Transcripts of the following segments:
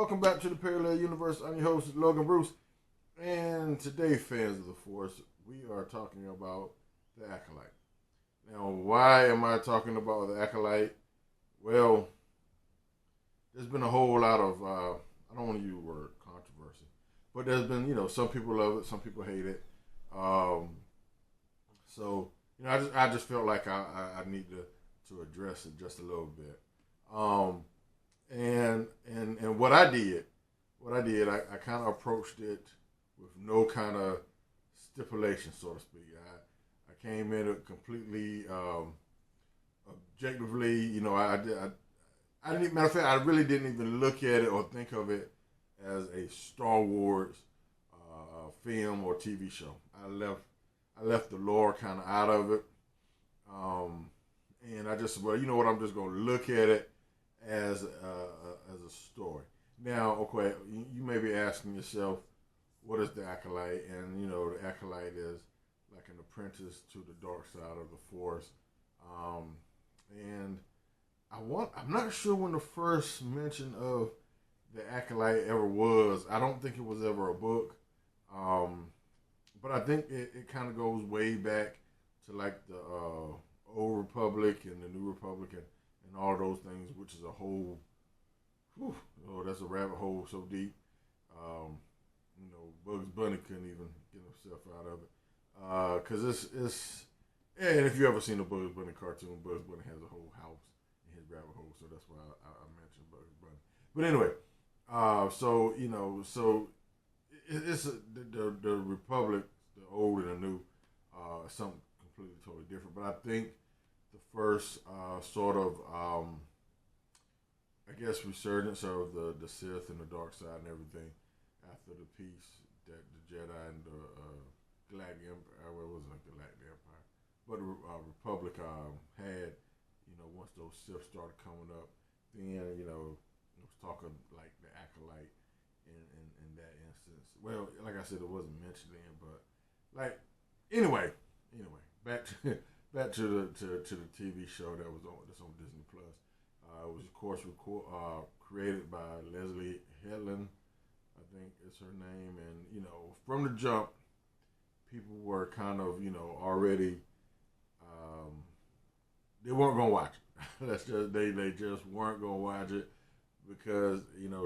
Welcome back to the Parallel Universe. I'm your host, Logan Bruce. And today, fans of the Force, we are talking about the Acolyte. Now, why am I talking about the Acolyte? Well, there's been a whole lot of, I don't want to use the word controversy, but there's been, some people love it, some people hate it. Um, I just felt like I need to address it just a little bit. Um, and what I kind of approached it with no kind of stipulation, so to speak. I came in it completely objectively. I didn't. Matter of fact, I really didn't even look at it or think of it as a Star Wars film or TV show. I left the lore kind of out of it, and I just you know what? I'm just gonna look at it as a story. Now, okay, you may be asking yourself, what is the Acolyte? And the Acolyte is like an apprentice to the dark side of the Force. And I'm not sure when the first mention of the Acolyte ever was. I don't think it was ever a book. But I think it kind of goes way back to like the Old Republic and the New Republic and all those things, which is a whole, that's a rabbit hole so deep. Bugs Bunny couldn't even get himself out of it. Because and if you ever seen a Bugs Bunny cartoon, Bugs Bunny has a whole house in his rabbit hole, so that's why I mentioned Bugs Bunny. But anyway, the Republic, the old and the new, something completely totally different. But I think the first sort of, I guess, resurgence of the Sith and the dark side and everything after the peace that the Jedi and the Galactic Empire, well, it wasn't like the Galactic Empire, but the Republic had, once those Sith started coming up, then, it was talking like the Acolyte in that instance. Well, like I said, it wasn't mentioned then, but like, anyway, back to back to the TV show that's on Disney Plus. It was of course created by Leslie Headland, I think is her name, and from the jump, people were kind of already they weren't gonna watch it. They just weren't gonna watch it because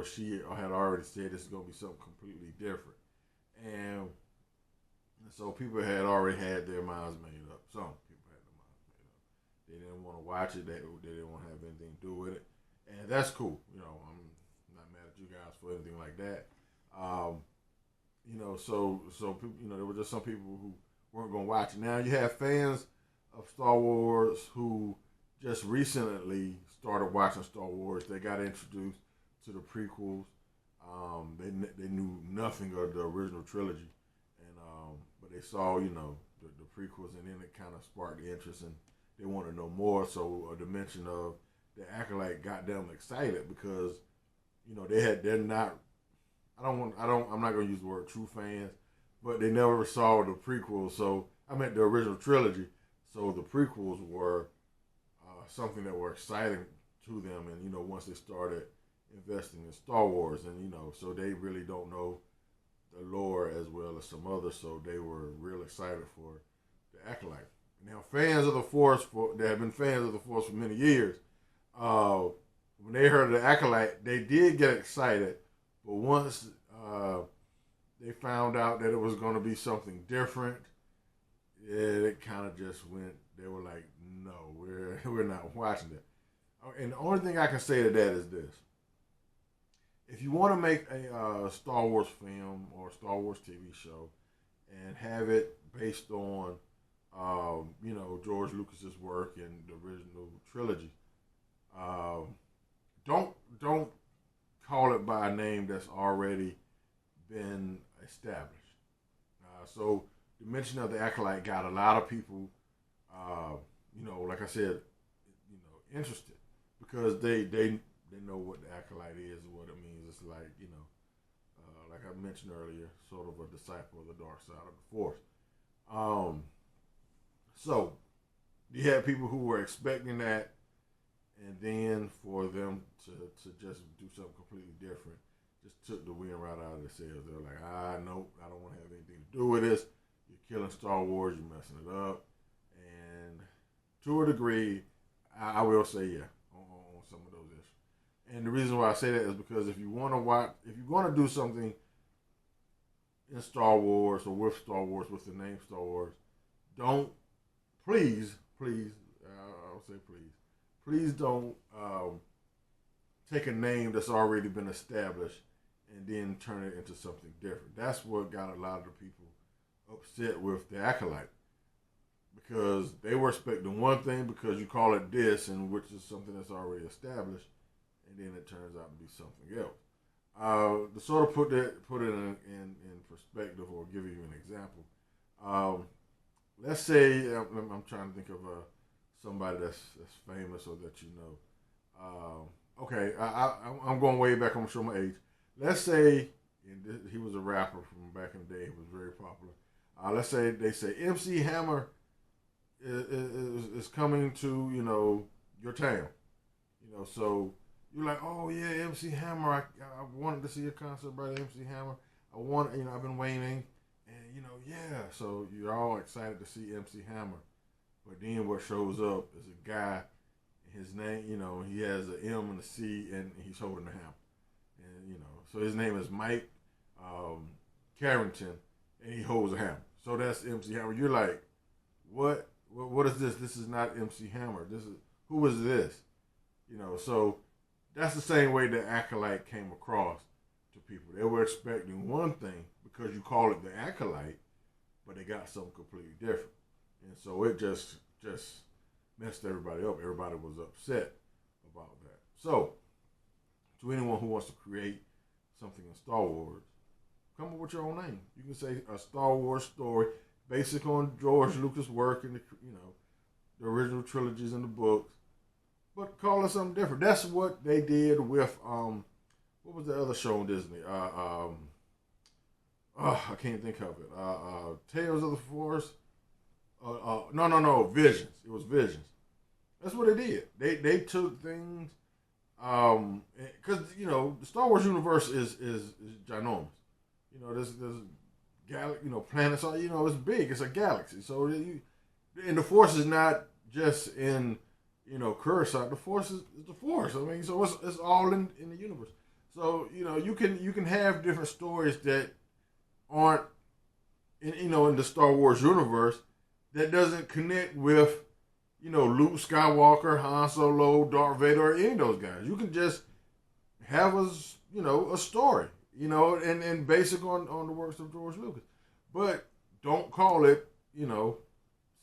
she had already said this is gonna be something completely different, and so people had already had their minds made up. Some people had their minds made up. They didn't want to watch it. They didn't want to have anything to do with it, and that's cool. I'm not mad at you guys for anything like that. So people, there were just some people who weren't going to watch it. Now you have fans of Star Wars who just recently started watching Star Wars. They got introduced to the prequels. They knew nothing of the original trilogy, and but they saw the prequels, and then it kind of sparked the interest, and they want to know more. So a dimension of the Acolyte got them excited because they're not. I'm not going to use the word true fans, but they never saw the prequels. So I meant the original trilogy. So the prequels were something that were exciting to them, and once they started investing in Star Wars, and so they really don't know the lore as well as some others, so they were real excited for the Acolyte. Now, fans of the Force, that have been fans of the Force for many years, when they heard of the Acolyte, they did get excited, but once they found out that it was going to be something different, it kind of just went. They were like, "No, we're not watching it." And the only thing I can say to that is this: if you want to make a Star Wars film or Star Wars TV show and have it based on, George Lucas's work in the original trilogy, don't call it by a name that's already been established. So the mention of the Acolyte got a lot of people, like I said, interested because they know what the Acolyte is and what it means. It's like, like I mentioned earlier, sort of a disciple of the dark side of the Force. So you had people who were expecting that, and then for them to just do something completely different, took the wind right out of their sails. They were like, nope, I don't want to have anything to do with this. You're killing Star Wars. You're messing it up. And to a degree, I will say yeah on some of those issues. And the reason why I say that is because if you want to watch, if you're going to do something in Star Wars or with Star Wars, with the name Star Wars, don't, please, I'll say please don't take a name that's already been established and then turn it into something different. That's what got a lot of the people upset with the Acolyte, because they were expecting one thing because you call it this, and which is something that's already established, and then it turns out to be something else. To sort of put it in perspective, or give you an example, let's say I'm trying to think of somebody that's famous or that you know. Okay, I'm going way back. I'm gonna show my age. Let's say he was a rapper from back in the day. He was very popular. Let's say they say MC Hammer is coming to your town. So you're like, oh yeah, MC Hammer. I wanted to see a concert by MC Hammer. I've been waiting, and yeah. So you're all excited to see MC Hammer, but then what shows up is a guy. His name, he has an M and a C, and he's holding a hammer. And so his name is Mike Carrington, and he holds a hammer. So that's MC Hammer. You're like, what is this? This is not MC Hammer. Who is this? So that's the same way the Acolyte came across to people. They were expecting one thing because you call it the Acolyte, but they got something completely different. And so it just messed everybody up. Everybody was upset about that. So, to anyone who wants to create something in Star Wars, come up with your own name. You can say a Star Wars story based on George Lucas' work in the original trilogies and the books, but call it something different. That's what they did with what was the other show on Disney? I can't think of it. Tales of the Force. No, Visions. It was Visions. That's what they did. They took things, because the Star Wars universe is ginormous. There's planets. It's big. It's a galaxy. So and the Force is not just in Coruscant. The Force is the Force. I mean, so it's all in the universe. So you can have different stories that aren't in the Star Wars universe that doesn't connect with Luke Skywalker, Han Solo, Darth Vader, or any of those guys. You can just have a story, and base it on the works of George Lucas. But don't call it,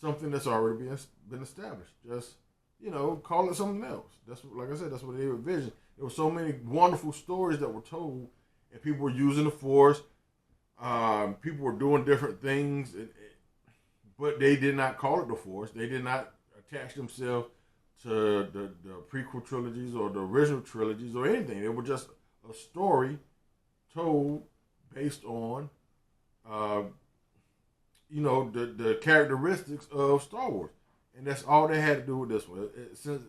something that's already been established. Just, call it something else. That's like I said, that's what they were vision. There were so many wonderful stories that were told, and people were using the Force. People were doing different things, but they did not call it the Force. They did not attach themselves to the prequel trilogies or the original trilogies or anything. They were just a story told based on, the characteristics of Star Wars. And that's all they had to do with this one. Since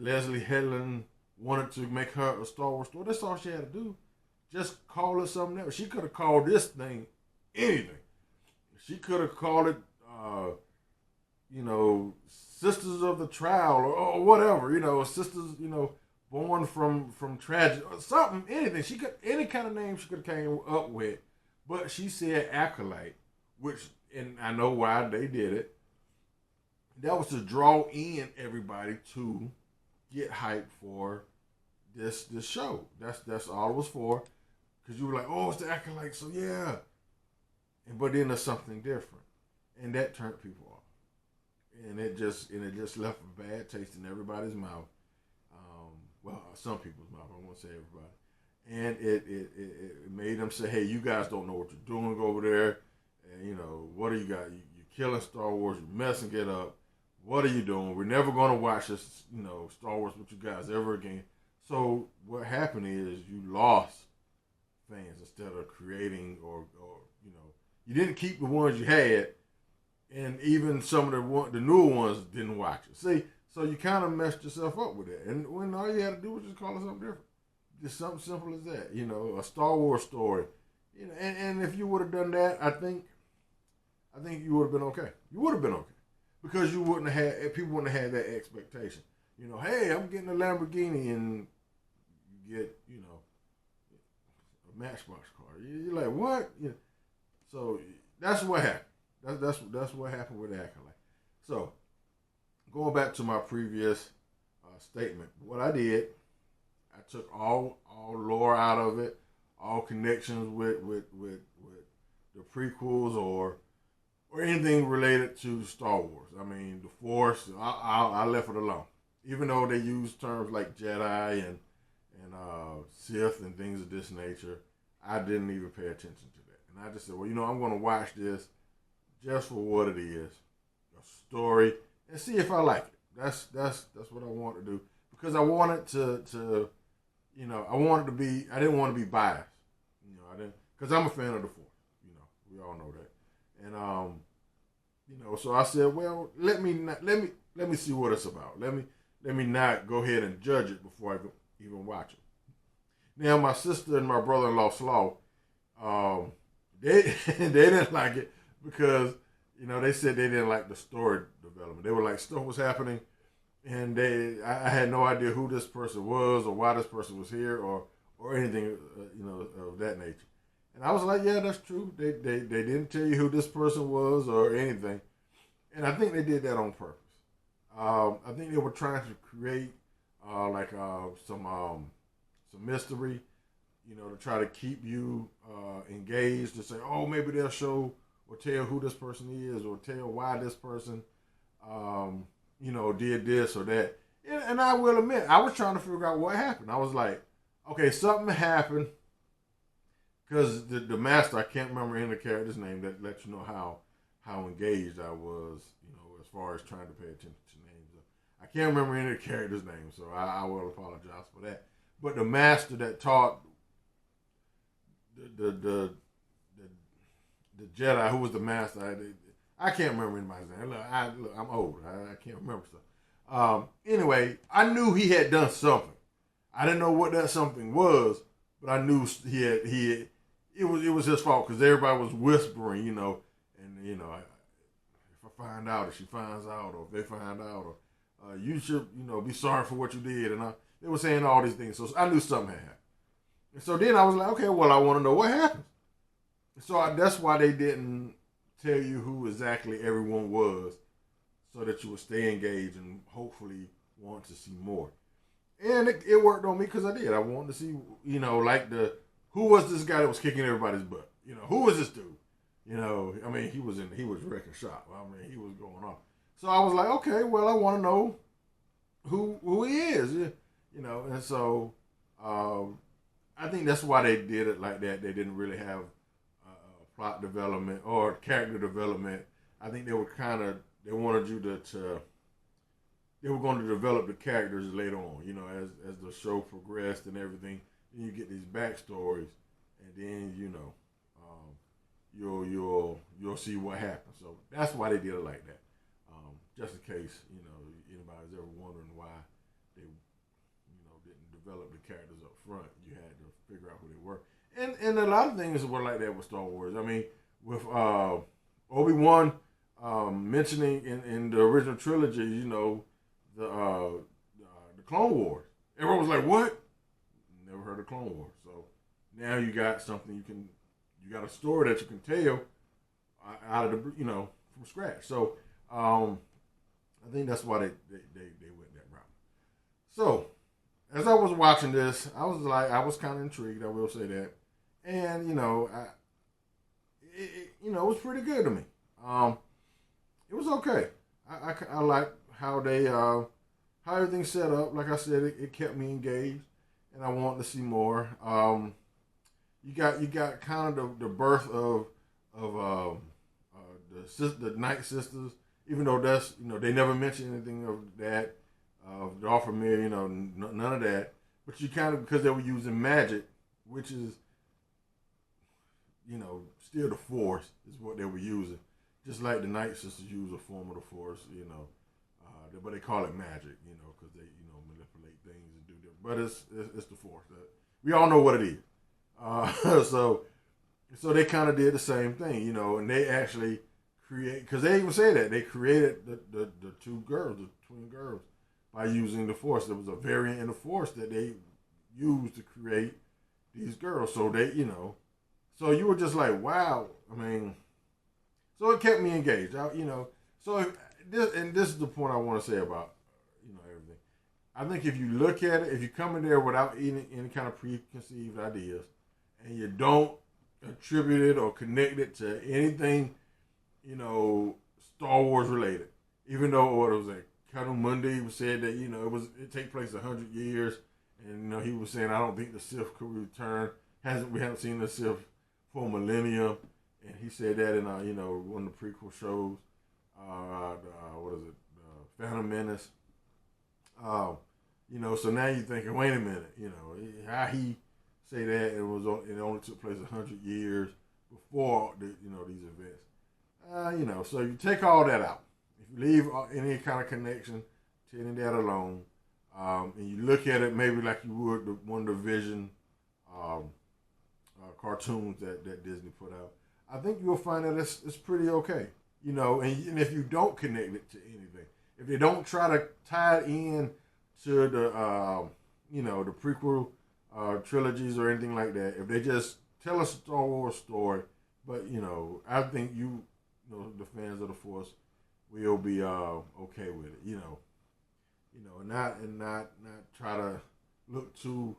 Leslie Helen wanted to make her a Star Wars story, that's all she had to do. Just call it something else. She could have called this thing anything. She could have called it, Sisters of the Trial or whatever. Sisters, born from tragedy or something, anything. She could, any kind of name she could have came up with, but she said Acolyte, which, and I know why they did it. That was to draw in everybody to get hyped for this show. That's all it was for. Because you were like, oh, it's the Acolyte, so yeah. But then there's something different, and that turned people off, and it just left a bad taste in everybody's mouth. Some people's mouth. I won't say everybody, and it made them say, hey, you guys don't know what you're doing over there, and what do you got? You're killing Star Wars. You're messing it up. What are you doing? We're never going to watch this, Star Wars with you guys ever again. So what happened is you lost fans instead of creating or you didn't keep the ones you had, and even some of the newer ones didn't watch it. See, so you kind of messed yourself up with it. And when all you had to do was just call it something different. Just something simple as that. You know, a Star Wars story. You know, and if you would have done that, I think you would have been okay. You would have been okay because you wouldn't have had people wouldn't have had that expectation. You know, hey, I'm getting a Lamborghini, and you get a Matchbox car. You're like, what? You know, so that's what happened. That's what happened with Acolyte. So going back to my previous statement, what I did, I took all lore out of it, all connections with the prequels or anything related to Star Wars. I mean, the Force, I left it alone. Even though they use terms like Jedi and Sith and things of this nature, I didn't even pay attention to that. And I just said, well, I'm going to watch this just for what it is, a story, and see if I like it. That's what I want to do because I wanted to I wanted to be. I didn't want to be biased. I didn't because I'm a fan of the Force. We all know that, and so I said, well, let me see what it's about. Let me not go ahead and judge it before I even watch it. Now, my sister and my brother-in-law Slaw, they they didn't like it because they said they didn't like the story development. They were like, stuff was happening, and I had no idea who this person was or why this person was here or anything of that nature. And I was like, yeah, that's true. They didn't tell you who this person was or anything, and I think they did that on purpose. I think they were trying to create some mystery, to try to keep you engaged. To say, oh, maybe they'll show or tell who this person is or tell why this person, did this or that. And I will admit, I was trying to figure out what happened. I was like, okay, something happened because the master, I can't remember any of the character's name that lets you know how engaged I was, as far as trying to pay attention to names. I can't remember any of the character's name, so I will apologize for that. But the master that taught the Jedi, who was the master, I can't remember anybody's name. Look, I'm old. I can't remember stuff. Anyway, I knew he had done something. I didn't know what that something was, but I knew it was his fault because everybody was whispering, and if I find out, if she finds out, or if they find out, or you should, be sorry for what you did, and they were saying all these things, so I knew something had happened. And so then I was like, okay, well, I want to know what happened. So that's why they didn't tell you who exactly everyone was, so that you would stay engaged and hopefully want to see more. And it worked on me because I did. I wanted to see, who was this guy that was kicking everybody's butt? Who was this dude? I mean, he was wrecking shop. I mean, he was going off. So I was like, okay, well, I want to know who he is, And so I think that's why they did it like that. They didn't really have plot development or character development. I think they were they wanted you to they were going to develop the characters later on, as the show progressed and everything. Then you get these backstories, and then you'll see what happens. So that's why they did it like that. Just in case anybody's ever wondering why they didn't develop the characters up front, you had to figure out who they were. And a lot of things were like that with Star Wars. I mean, with Obi-Wan mentioning in the original trilogy, the Clone Wars. Everyone was like, "What? Never heard of Clone Wars." So now you got something you got a story that you can tell out of the from scratch. So I think that's why they went that route. So as I was watching this, I was kind of intrigued. I will say that, and it was pretty good to me. It was okay. I like how they how everything's set up. Like I said, it kept me engaged, and I wanted to see more. You got kind of the birth of the Night Sisters, even though that's they never mentioned anything of that, of Dathomir, none of that. But you kind of, because they were using magic, which is still the Force is what they were using. Just like the Night Sisters use a form of the Force, but they call it magic, because they manipulate things and do that. But it's the Force. we all know what it is. So they kind of did the same thing, you know, and they actually because they even say that they created the two girls, the twin girls, by using the Force. There was a variant in the Force that they used to create these girls. So they, you know, so you were just like, wow. I mean, so it kept me engaged. You know, so this is the point I want to say about, you know, everything. I think if you look at it, if you come in there without any kind of preconceived ideas, and you don't attribute it or connect it to anything, you know, Star Wars related, even though what it was like, Colonel Mundi said that, you know, it take place 100 years, and you know he was saying I don't think the Sith could return. We haven't seen the Sith for a millennium, and he said that in you know, one of the prequel shows. What is it? Phantom Menace. You know, so now you're thinking, wait a minute, you know, how he say that it only took place 100 years before you know, these events. You know, so you take all that out. If you leave any kind of connection to any of that alone, and you look at it maybe like you would one of the Vision cartoons that Disney put out, I think you'll find that it's pretty okay. You know, and if you don't connect it to anything, if they don't try to tie it in to the you know, the prequel trilogies or anything like that, if they just tell a Star Wars story, but you know, I think you know, the fans of the Force will be okay with it. You know, and not try to look too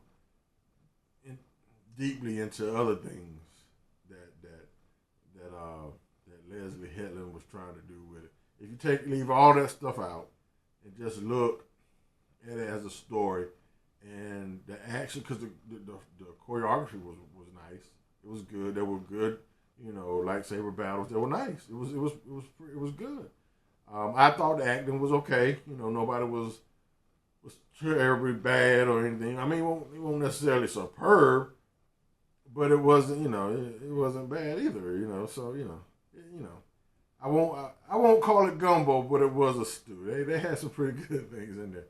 deeply into other things that Leslie Hetland was trying to do with it. If you leave all that stuff out and just look at it as a story, and the action, because the choreography was nice. It was good. There were good, you know, lightsaber battles. They were nice. It was good. I thought the acting was okay. You know, nobody was terribly bad or anything. I mean, it won't necessarily superb, but it wasn't, you know, it wasn't bad either. You know, so you know, I won't call it gumbo, but it was a stew. They had some pretty good things in there.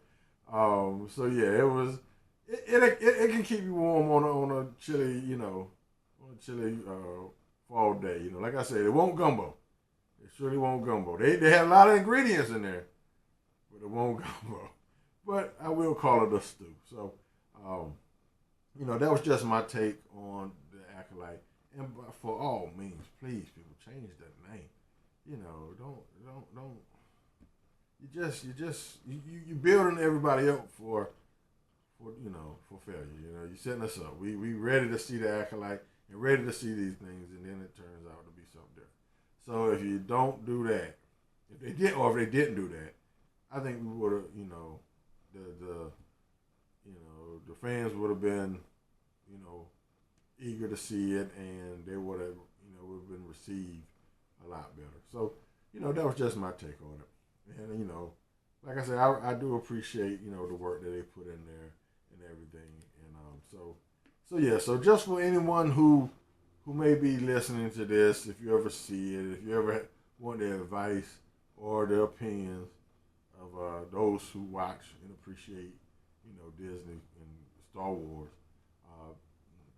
So yeah, it was. It can keep you warm on a chilly, you know, on a chilly fall day. You know, like I said, it won't gumbo. It surely won't gumbo. They had a lot of ingredients in there, but it won't gumbo. But I will call it a stew. So, you know, that was just my take on the Acolyte. And for all means, please, people, change that name. You know, don't. You building everybody up for failure. You know, you're setting us up. We ready to see the Acolyte and ready to see these things, and then it turns out to be something different. So if you don't do that, if they didn't do that, I think we would have, you know, the fans would have been, you know, eager to see it, and they would have, you know, would have been received a lot better. So, you know, that was just my take on it. And, you know, like I said, I do appreciate, you know, the work that they put in there and everything. And so yeah, so just for anyone who may be listening to this, if you ever see it, if you ever want their advice or their opinions of those who watch and appreciate, you know, Disney and Star Wars,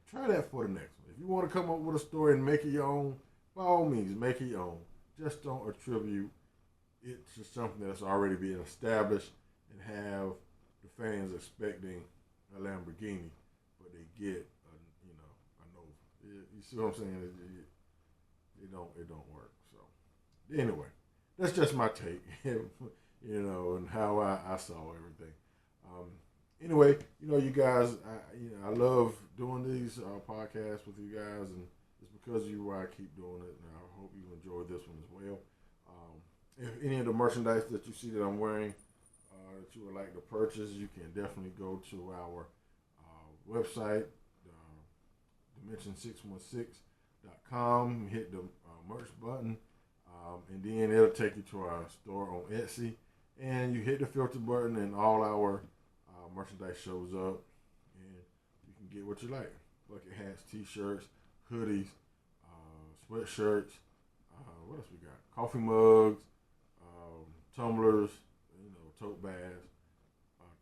try that for the next one. If you want to come up with a story and make it your own, by all means, make it your own. Just don't attribute it to something that's already being established and have the fans expecting a Lamborghini, but they get a Nova. You see what I'm saying? It don't work. So anyway, that's just my take, you know, and how I saw everything. Anyway, you know, you guys, I love doing these podcasts with you guys, and it's because of you why I keep doing it, and I hope you enjoy this one as well. If any of the merchandise that you see that I'm wearing that you would like to purchase, you can definitely go to our website, dimension616.com, hit the merch button, and then it'll take you to our store on Etsy, and you hit the filter button, and all our merchandise shows up, and you can get what you like. Bucket hats, t-shirts, hoodies, sweatshirts, what else we got? Coffee mugs, tumblers, you know, tote bags,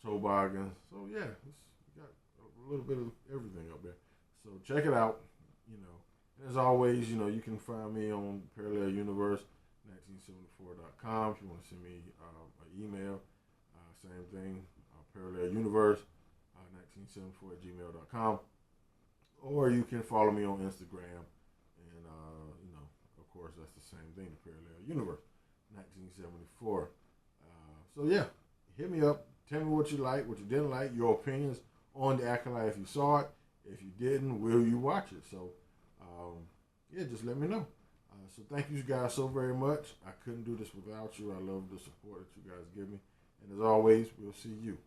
toboggans. So yeah, we got a a little bit of everything up there. So check it out. You know, as always, you know, you can find me on Parallel Universe 1974.com if you want to send me an email. Same thing, Parallel Universe 1974 @gmail.com. Or you can follow me on Instagram. And, you know, of course, that's the same thing, the Parallel Universe 1974. So, yeah, hit me up. Tell me what you like, what you didn't like, your opinions on the Acolyte if you saw it. If you didn't, will you watch it? So, yeah, just let me know. So thank you guys so very much. I couldn't do this without you. I love the support that you guys give me. And as always, we'll see you